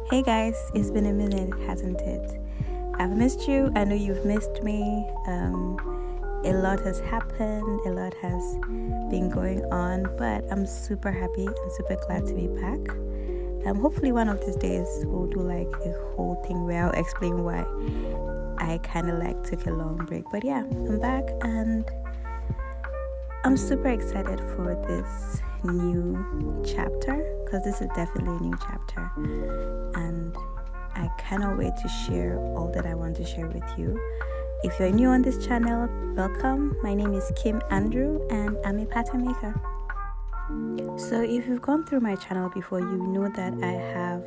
Hey guys, it's been a minute, hasn't it? I've missed you. I know you've missed me. A lot has happened, a lot has been going on, but I'm super happy and super glad to be back. Hopefully one of these days we'll do like a whole thing where I'll explain why I kind of like took a long break. But yeah, I'm back and I'm super excited for this new chapter because this is definitely a new chapter, and I cannot wait to share all that I want to share with you. If you're new on this channel, welcome. My name is Kim Andrew and I'm a pattern maker. So if you've gone through my channel before, you know that I have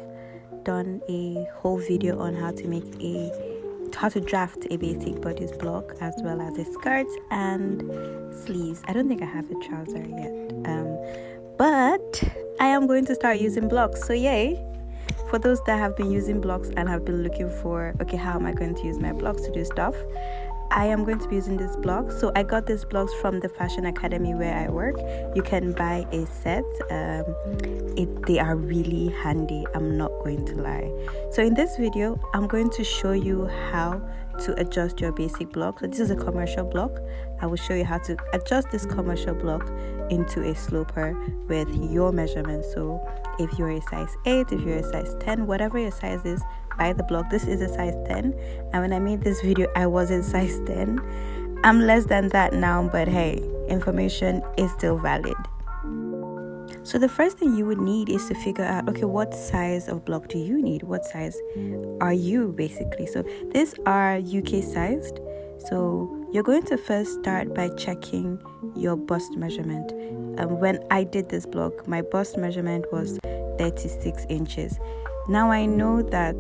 done a whole video on how to draft a basic bodice block as well as a skirt and sleeves. I don't think I have a trouser yet, but I am going to start using blocks, so yay. For those that have been using blocks and have been looking for, okay, how am I going to use my blocks to do stuff? I am going to be using this block. So I got these blocks from the fashion academy where I work. You can buy a set. They are really handy, I'm not going to lie. So in this video, I'm going to show you how to adjust your basic block. So this is a commercial block. I will show you how to adjust this commercial block into a sloper with your measurements. So if you're a size 8, if you're a size 10, whatever your size is, buy the block. This is a size 10, and when I made this video I was in size 10. I'm less than that now, but hey, information is still valid. So the first thing you would need is to figure out, okay, what size of block do you need? What size are you basically? So these are UK sized. So you're going to first start by checking your bust measurement. When I did this block, my bust measurement was 36 inches. Now I know that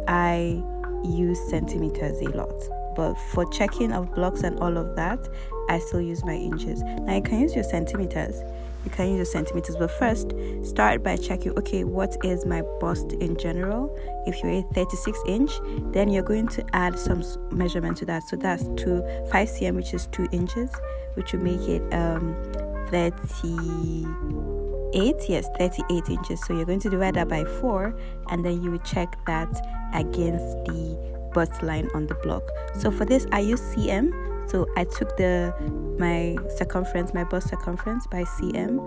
I use centimeters a lot, but for checking of blocks and all of that, I still use my inches. Now you can use your centimeters. But first start by checking, okay, what is my bust in general? If you're a 36 inch, then you're going to add some measurement to that. So that's 5 cm, which is 2 inches, which will make it 38 inches. So you're going to divide that by 4, and then you will check that against the bust line on the block. So for this I use cm. So I took my bust circumference by cm,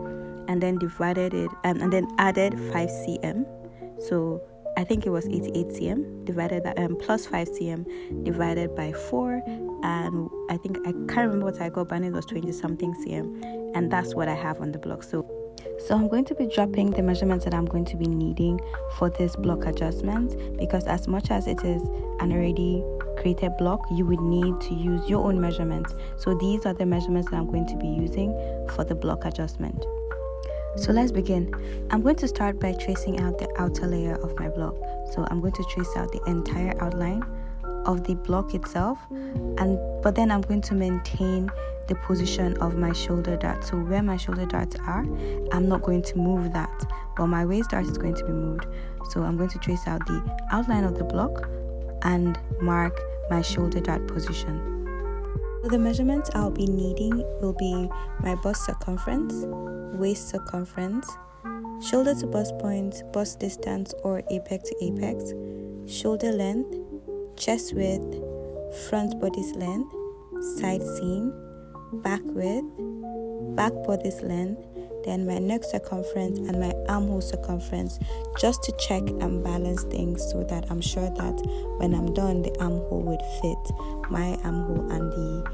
and then divided it and then added 5 cm. So I think it was 88 cm divided that plus 5 cm divided by 4, and I can't remember what I got, but it was 20 something cm, and that's what I have on the block. So I'm going to be dropping the measurements that I'm going to be needing for this block adjustment, because as much as it is an already created block, you would need to use your own measurements. So these are the measurements that I'm going to be using for the block adjustment. So let's begin. I'm going to start by tracing out the outer layer of my block. So I'm going to trace out the entire outline of the block itself, but then I'm going to maintain the position of my shoulder dart. So where my shoulder darts are, I'm not going to move that, but my waist dart is going to be moved. So I'm going to trace out the outline of the block and mark my shoulder dart position. So the measurements I'll be needing will be my bust circumference, waist circumference, shoulder to bust point, bust distance or apex to apex, shoulder length, chest width, front bodice length, side seam, back width, back bodice length, then my neck circumference and my armhole circumference, just to check and balance things so that I'm sure that when I'm done, the armhole would fit my armhole and the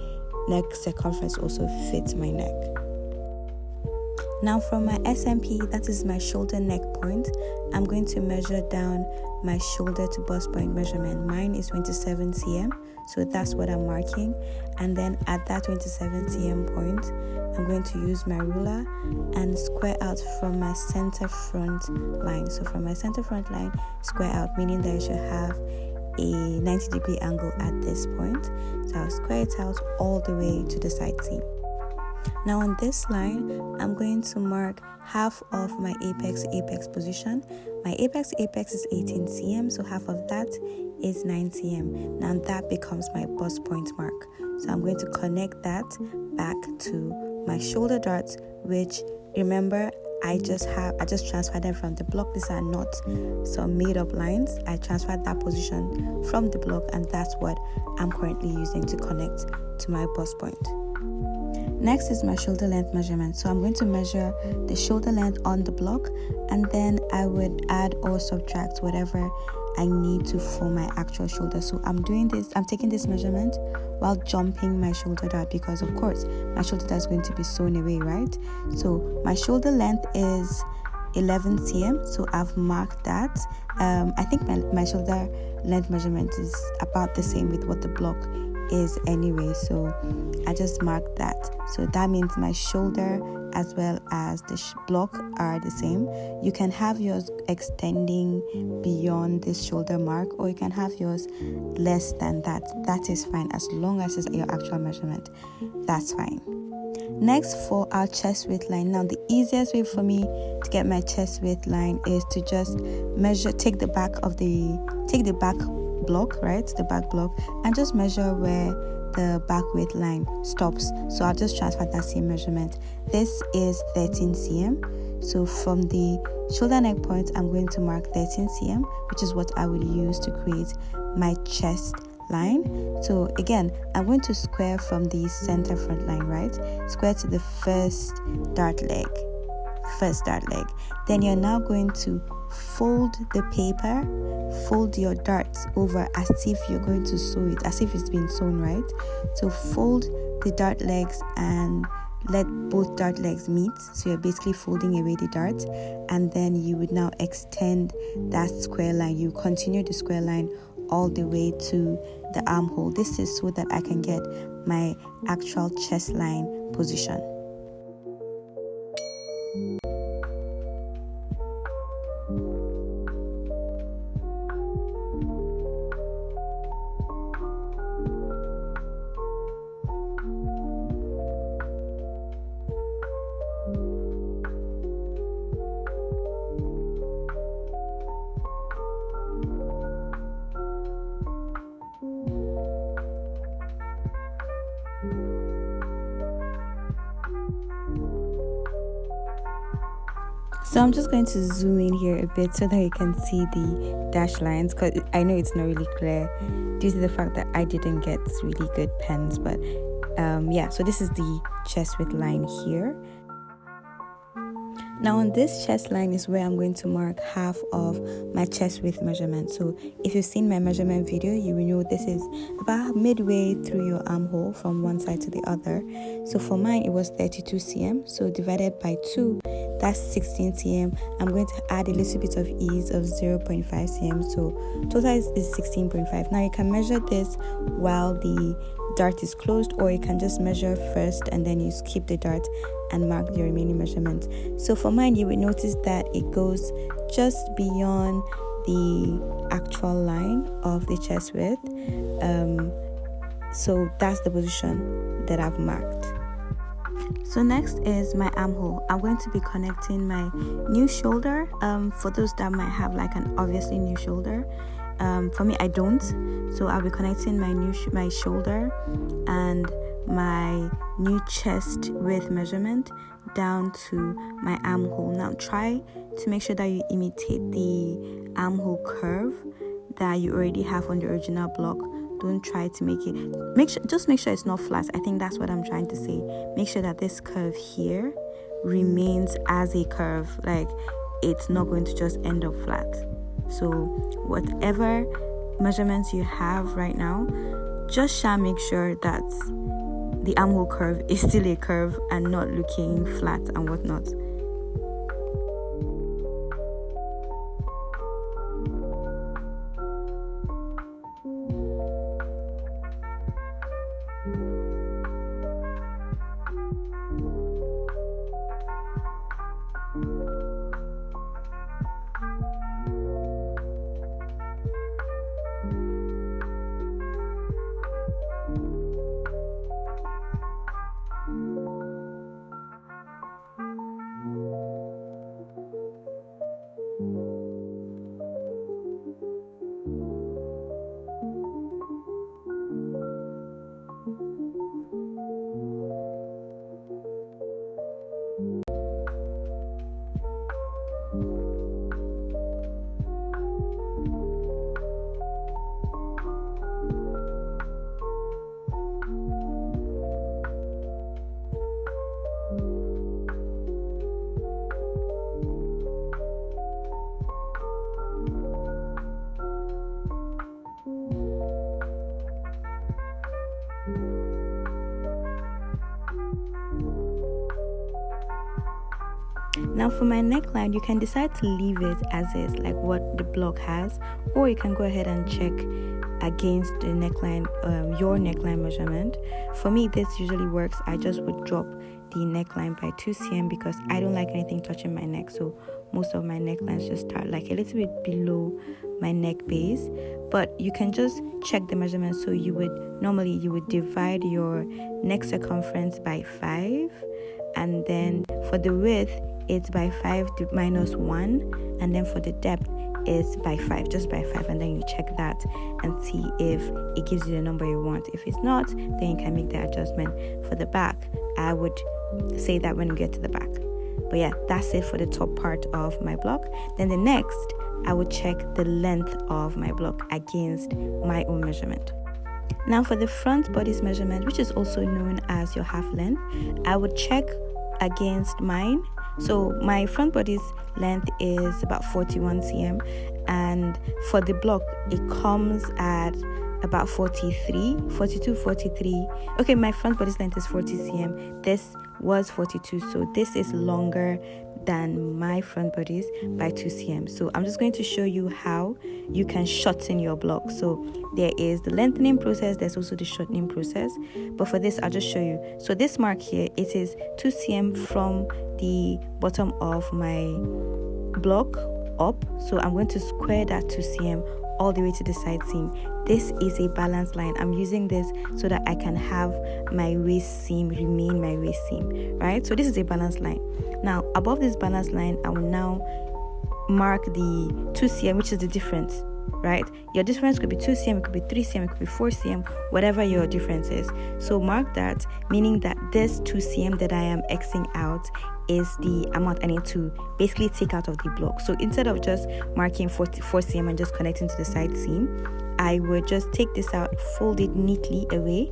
neck circumference also fits my neck. Now from my SMP, that is my shoulder neck point, I'm going to measure down my shoulder to bust point measurement. Mine is 27 cm, so that's what I'm marking. And then at that 27 cm point, I'm going to use my ruler and square out from my center front line. So from my center front line, square out, meaning that I should have a 90-degree angle at this point. So I'll square it out all the way to the side seam. Now on this line, I'm going to mark half of my apex to apex position. My apex to apex is 18 cm, so half of that is 9 cm. Now that becomes my bust point mark. So I'm going to connect that back to my shoulder darts, which, remember, I just transferred them from the block. These are not some made up lines. I transferred that position from the block, and that's what I'm currently using to connect to my bust point. Next is my shoulder length measurement. So I'm going to measure the shoulder length on the block, and then I would add or subtract whatever I need to for my actual shoulder. So I'm taking this measurement while jumping my shoulder dart, because of course my shoulder dart is going to be sewn away, right? So my shoulder length is 11 cm, so I've marked that. I think my shoulder length measurement is about the same with what the block is anyway, so I just marked that. So that means my shoulder as well as the block are the same. You can have yours extending beyond this shoulder mark, or you can have yours less than that. That is fine, as long as it's your actual measurement. That's fine. Next, for our chest width line. Now, the easiest way for me to get my chest width line is to just take the back block, right? The back block, and just measure where the back width line stops. So I'll just transfer that same measurement. This is 13 cm. So from the shoulder neck point, I'm going to mark 13 cm, which is what I will use to create my chest line. So again, I'm going to square from the center front line, right? Square to the first dart leg. Then you're now going to fold the paper, fold your darts over as if you're going to sew it, as if it's been sewn, right? So fold the dart legs and let both dart legs meet. So you're basically folding away the dart, and then you would now extend that square line. You continue the square line all the way to the armhole. This is so that I can get my actual chest line position. So I'm just going to zoom in here a bit so that you can see the dash lines, because I know it's not really clear due to the fact that I didn't get really good pens. But yeah, so this is the chest width line here. Now on this chest line is where I'm going to mark half of my chest width measurement. So if you've seen my measurement video, you will know this is about midway through your armhole from one side to the other. So for mine, it was 32 cm. So divided by 2, that's 16 cm. I'm going to add a little bit of ease of 0.5 cm. So total is 16.5. Now you can measure this while the dart is closed, or you can just measure first and then you skip the dart and mark the remaining measurements. So for mine, you will notice that it goes just beyond the actual line of the chest width. So that's the position that I've marked. So next is my armhole. I'm going to be connecting my new shoulder. For those that might have like an obviously new shoulder, for me I don't. So I'll be connecting my shoulder and my new chest width measurement down to my armhole. Now try to make sure that you imitate the armhole curve that you already have on the original block. Don't try to make sure it's not flat. I think that's what I'm trying to say. Make sure that this curve here remains as a curve, like it's not going to just end up flat. So whatever measurements you have right now, just shall make sure that the armhole curve is still a curve and not looking flat and whatnot. Now for my neckline, you can decide to leave it as is, like what the block has, or you can go ahead and check against the neckline, your neckline measurement. For me, this usually works. I just would drop the neckline by 2 cm because I don't like anything touching my neck, so most of my necklines just start like a little bit below my neck base. But you can just check the measurement. So you would divide your neck circumference by 5, and then for the width it's by 5 to minus 1, and then for the depth is by 5, just by 5, and then you check that and see if it gives you the number you want. If it's not, then you can make the adjustment. For the back, I would say that when you get to the back. But yeah, that's it for the top part of my block. Then the next, I would check the length of my block against my own measurement. Now for the front body's measurement, which is also known as your half length, I would check against mine. So my front body's length is about 41 cm, and for the block it comes at about 43. Okay, my front body's length is 40 cm. This was 42, so this is longer than my front bodies by 2 cm. So I'm just going to show you how you can shorten your block. So there is the lengthening process, there's also the shortening process, but for this I'll just show you. So this mark here, it is 2 cm from the bottom of my block up, so I'm going to square that 2 cm all the way to the side seam. This is a balance line. I'm using this so that I can have my waist seam remain my waist seam, right? So this is a balance line. Now above this balance line, I will now mark the 2 cm, which is the difference, right? Your difference could be 2 cm, it could be 3 cm, it could be 4 cm, whatever your difference is. So mark that, meaning that this 2 cm that I am Xing out is the amount I need to basically take out of the block. So instead of just marking 4 cm and just connecting to the side seam, I would just take this out, fold it neatly away,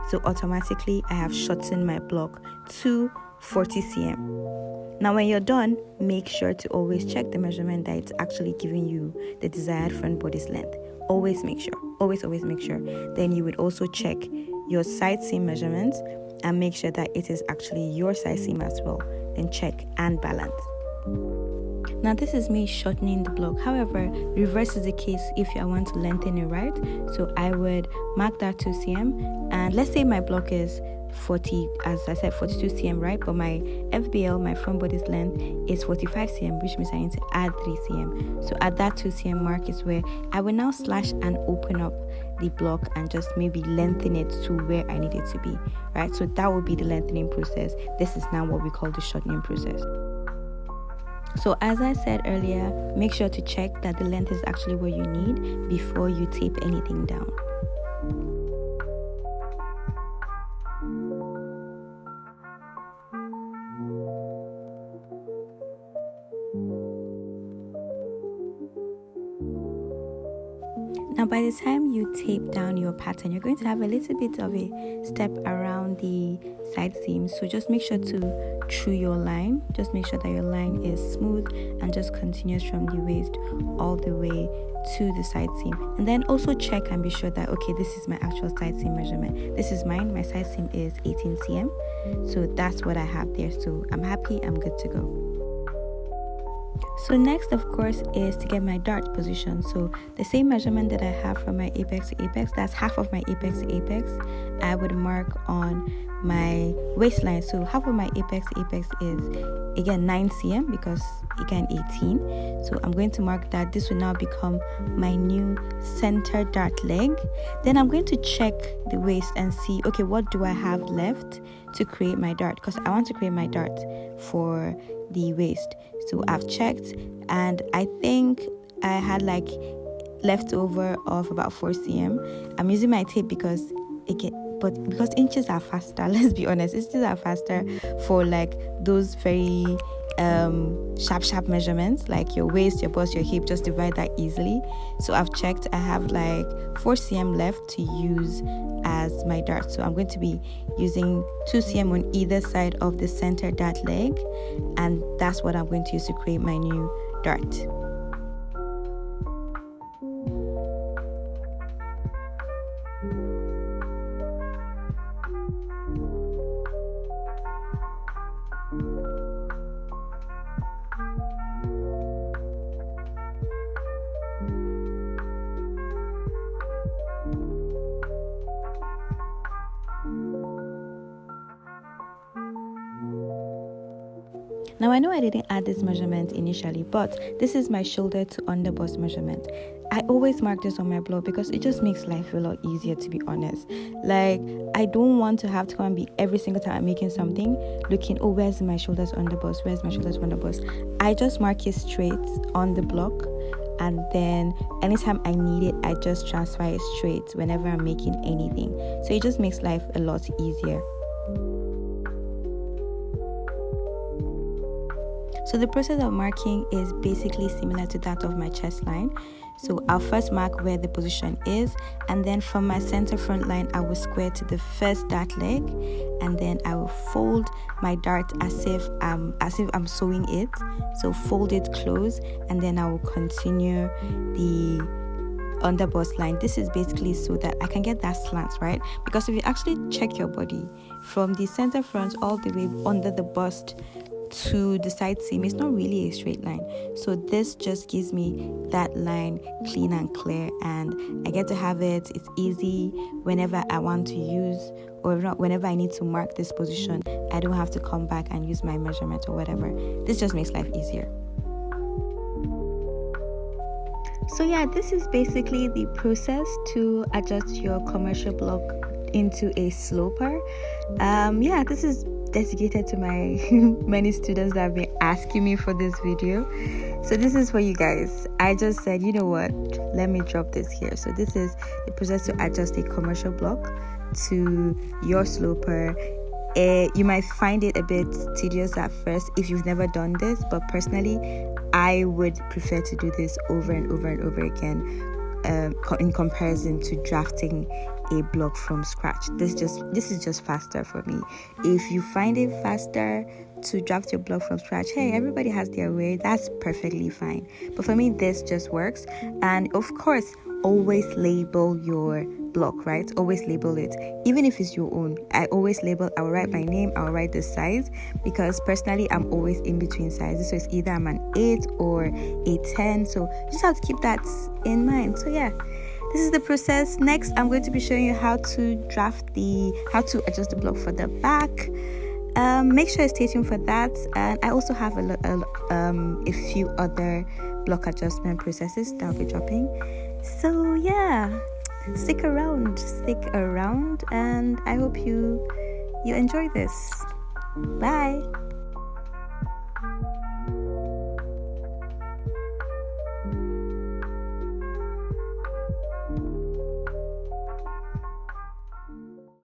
so automatically I have shortened my block to 40 cm. Now when you're done, make sure to always check the measurement that it's actually giving you the desired front body's length. Always make sure, always make sure. Then you would also check your side seam measurements and make sure that it is actually your side seam as well. Then check and balance. Now this is me shortening the block. However, reverse is the case if I want to lengthen it, right? So I would mark that 2 cm, and let's say my block is 40, as I said, 42 cm, right? But my FBL, my front body's length, is 45 cm, which means I need to add 3 cm. So at that 2 cm mark is where I will now slash and open up the block and just maybe lengthen it to where I need it to be, right? So that will be the lengthening process. This is now what we call the shortening process. So as I said earlier, make sure to check that the length is actually what you need before you tape anything down. Now by the time you tape down your pattern, you're going to have a little bit of a step around the side seam. So just make sure to true your line. Just make sure that your line is smooth and just continues from the waist all the way to the side seam. And then also check and be sure that, okay, this is my actual side seam measurement. This is mine. My side seam is 18 cm. So that's what I have there. So I'm happy, I'm good to go. So next, of course, is to get my dart position. So the same measurement that I have from my apex to apex, that's half of my apex to apex, I would mark on my waistline. So half of my apex to apex is, again, 9 cm because, again, 18. So I'm going to mark that. This will now become my new center dart leg. Then I'm going to check the waist and see, okay, what do I have left to create my dart? Because I want to create my dart for the waist. So I've checked, and I think I had like leftover of about 4 cm. I'm using my tape because inches are faster. Let's be honest, inches are faster for like those very sharp measurements, like your waist, your bust, your hip. Just divide that easily. So I've checked, I have like 4 cm left to use as my dart. So I'm going to be using 2 cm on either side of the center dart leg, and that's what I'm going to use to create my new dart. Now I know I didn't add this measurement initially, but this is my shoulder to underbust measurement. I always mark this on my blog because it just makes life a lot easier, to be honest. Like, I don't want to have to come and be every single time I'm making something looking, oh, where's my shoulders underbust, where's my shoulders underbust. I just mark it straight on the block, and then anytime I need it, I just transfer it straight whenever I'm making anything. So it just makes life a lot easier. So the process of marking is basically similar to that of my chest line. So I'll first mark where the position is, and then from my center front line, I will square to the first dart leg, and then I will fold my dart as if I'm sewing it. So fold it close, and then I will continue the underbust line. This is basically so that I can get that slant, right? Because if you actually check your body from the center front all the way under the bust to the side seam, it's not really a straight line. So this just gives me that line clean and clear, and I get to have it. It's easy whenever I want to use, or whenever I need to mark this position. I don't have to come back and use my measurement or whatever. This just makes life easier. So yeah, this is basically the process to adjust your commercial block into a sloper. Yeah, this is dedicated to my many students that have been asking me for this video. So this is for you guys. I just said, you know what, let me drop this here. So this is the process to adjust a commercial block to your sloper. You might find it a bit tedious at first if you've never done this, but personally I would prefer to do this over and over and over again in comparison to drafting a block from scratch. This is just faster for me. If you find it faster to draft your block from scratch, hey, everybody has their way, that's perfectly fine. But for me, this just works. And of course, always label your block, right? Always label it, even if it's your own. I always label. I will write my name, I will write the size, because personally I'm always in between sizes, so it's either I'm an 8 or a 10, so you just have to keep that in mind. So yeah, this is the process. Next, I'm going to be showing you how to adjust the block for the back. Make sure you stay tuned for that. And I also have a few other block adjustment processes that I'll be dropping. So yeah, stick around, and I hope you enjoy this. Bye.